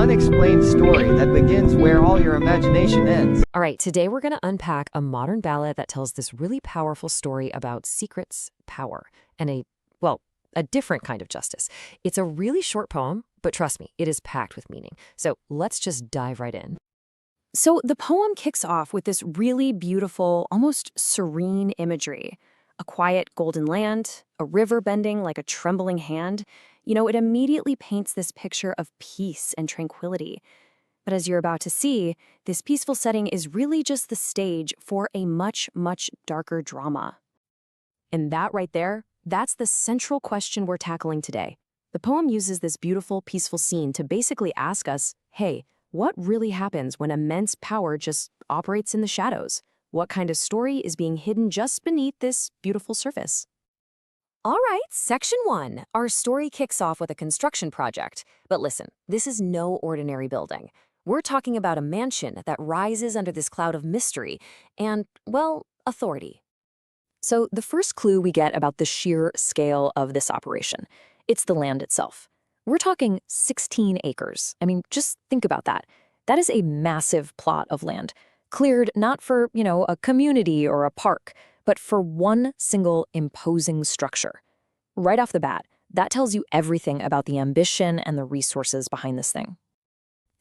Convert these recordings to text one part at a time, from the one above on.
unexplained story that begins where all your imagination ends. All right, today we're going to unpack a modern ballad that tells this really powerful story about secrets, power, and a different kind of justice. It's a really short poem, but trust me, it is packed with meaning. So let's just dive right in. So the poem kicks off with this really beautiful, almost serene imagery. A quiet golden land, a river bending like a trembling hand. It immediately paints this picture of peace and tranquility. But as you're about to see, this peaceful setting is really just the stage for a much, much darker drama. And that right there, that's the central question we're tackling today. The poem uses this beautiful, peaceful scene to basically ask us, hey, what really happens when immense power just operates in the shadows? What kind of story is being hidden just beneath this beautiful surface? All right, section 1. Our story kicks off with a construction project. But listen, this is no ordinary building. We're talking about a mansion that rises under this cloud of mystery and, well, authority. So the first clue we get about the sheer scale of this operation, it's the land itself. We're talking 16 acres. I mean, just think about that. That is a massive plot of land, cleared not for, a community or a park, but for one single imposing structure. Right off the bat, that tells you everything about the ambition and the resources behind this thing.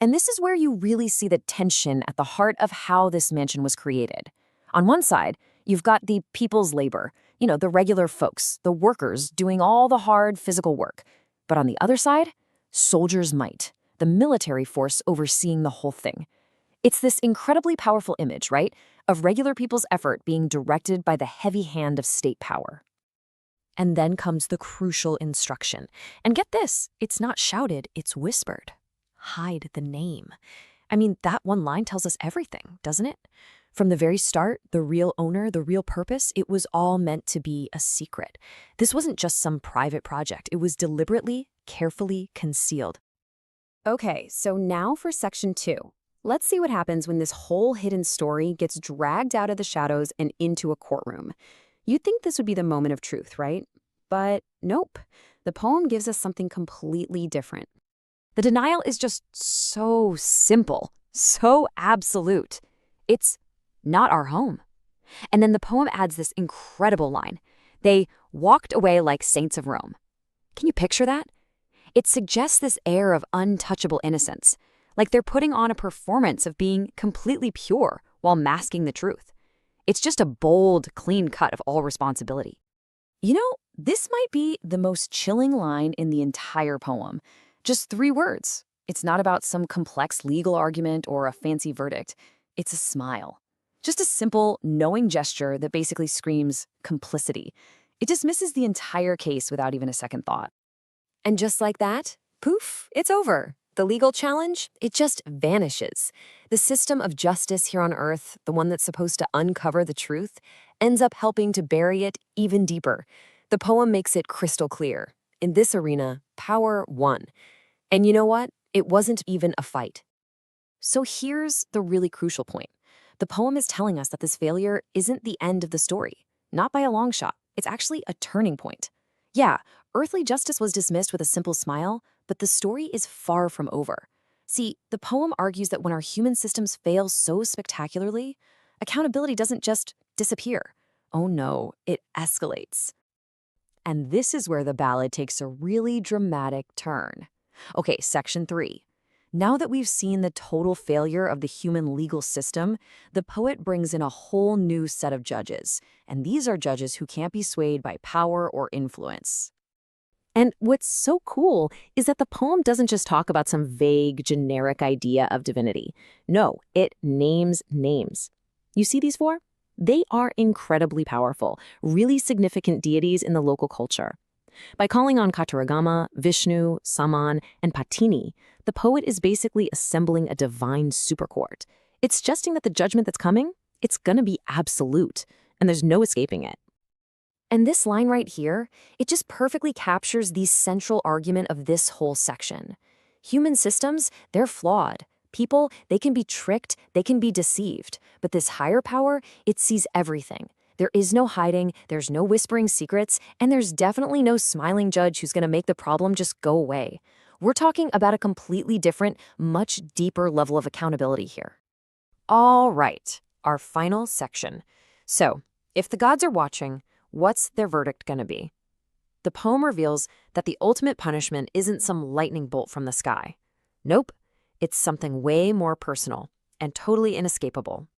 And this is where you really see the tension at the heart of how this mansion was created. On one side, you've got the people's labor, the regular folks, the workers doing all the hard physical work. But on the other side, soldiers' might, the military force overseeing the whole thing. It's this incredibly powerful image, right, of regular people's effort being directed by the heavy hand of state power. And then comes the crucial instruction. And get this, it's not shouted, it's whispered. Hide the name. I mean, that one line tells us everything, doesn't it? From the very start, the real owner, the real purpose, it was all meant to be a secret. This wasn't just some private project. It was deliberately, carefully concealed. Okay, so now for section 2. Let's see what happens when this whole hidden story gets dragged out of the shadows and into a courtroom. You'd think this would be the moment of truth, right? But nope. The poem gives us something completely different. The denial is just so simple, so absolute. It's not our home. And then the poem adds this incredible line. They walked away like saints of Rome. Can you picture that? It suggests this air of untouchable innocence, like they're putting on a performance of being completely pure while masking the truth. It's just a bold, clean cut of all responsibility. This might be the most chilling line in the entire poem. Just 3 words. It's not about some complex legal argument or a fancy verdict. It's a smile. Just a simple, knowing gesture that basically screams complicity. It dismisses the entire case without even a second thought. And just like that, poof, it's over. The legal challenge, it just vanishes. The system of justice here on Earth, the one that's supposed to uncover the truth, ends up helping to bury it even deeper. The poem makes it crystal clear. In this arena, power won. And you know what? It wasn't even a fight. So here's the really crucial point. The poem is telling us that this failure isn't the end of the story. Not by a long shot. It's actually a turning point. Yeah, earthly justice was dismissed with a simple smile, but the story is far from over. See, the poem argues that when our human systems fail so spectacularly, accountability doesn't just disappear. Oh no, it escalates. And this is where the ballad takes a really dramatic turn. Okay, section 3. Now that we've seen the total failure of the human legal system, the poet brings in a whole new set of judges. And these are judges who can't be swayed by power or influence. And what's so cool is that the poem doesn't just talk about some vague, generic idea of divinity. No, it names names. You see these 4? They are incredibly powerful, really significant deities in the local culture. By calling on Kataragama, Vishnu, Saman, and Pattini, the poet is basically assembling a divine supercourt. It's suggesting that the judgment that's coming, it's gonna be absolute, and there's no escaping it. And this line right here, it just perfectly captures the central argument of this whole section. Human systems, they're flawed. People, they can be tricked, they can be deceived. But this higher power, it sees everything. There is no hiding, there's no whispering secrets, and there's definitely no smiling judge who's going to make the problem just go away. We're talking about a completely different, much deeper level of accountability here. All right, our final section. So, if the gods are watching, what's their verdict going to be? The poem reveals that the ultimate punishment isn't some lightning bolt from the sky. Nope, it's something way more personal and totally inescapable.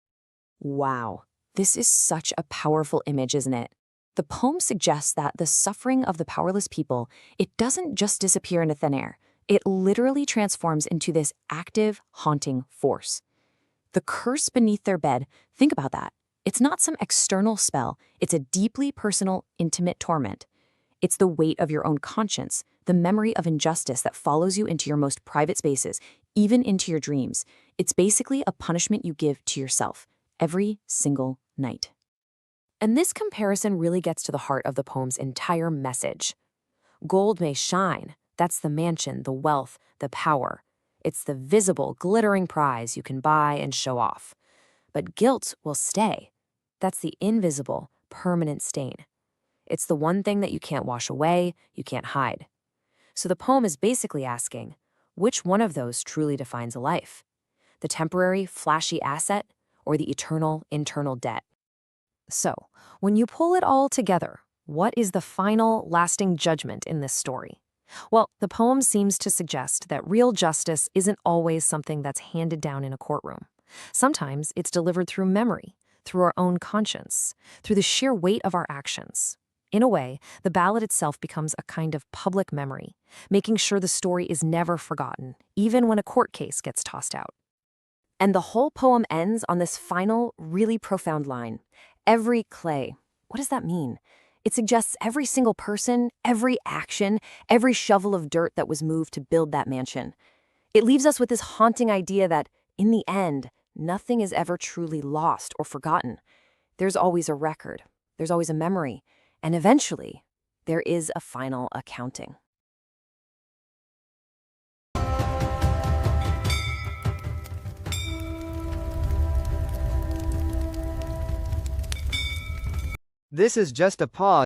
Wow, this is such a powerful image, isn't it? The poem suggests that the suffering of the powerless people, it doesn't just disappear into thin air. It literally transforms into this active, haunting force. The curse beneath their bed, think about that. It's not some external spell. It's a deeply personal, intimate torment. It's the weight of your own conscience, the memory of injustice that follows you into your most private spaces, even into your dreams. It's basically a punishment you give to yourself every single night. And this comparison really gets to the heart of the poem's entire message. Gold may shine. That's the mansion, the wealth, the power. It's the visible, glittering prize you can buy and show off. But guilt will stay. That's the invisible, permanent stain. It's the one thing that you can't wash away, you can't hide. So the poem is basically asking, which one of those truly defines a life? The temporary, flashy asset, or the eternal, internal debt? So, when you pull it all together, what is the final, lasting judgment in this story? Well, the poem seems to suggest that real justice isn't always something that's handed down in a courtroom. Sometimes it's delivered through memory, through our own conscience, through the sheer weight of our actions. In a way, the ballad itself becomes a kind of public memory, making sure the story is never forgotten, even when a court case gets tossed out. And the whole poem ends on this final, really profound line. Every clay. What does that mean? It suggests every single person, every action, every shovel of dirt that was moved to build that mansion. It leaves us with this haunting idea that, in the end, nothing is ever truly lost or forgotten. There's always a record, there's always a memory, and eventually, there is a final accounting. This is just a pause.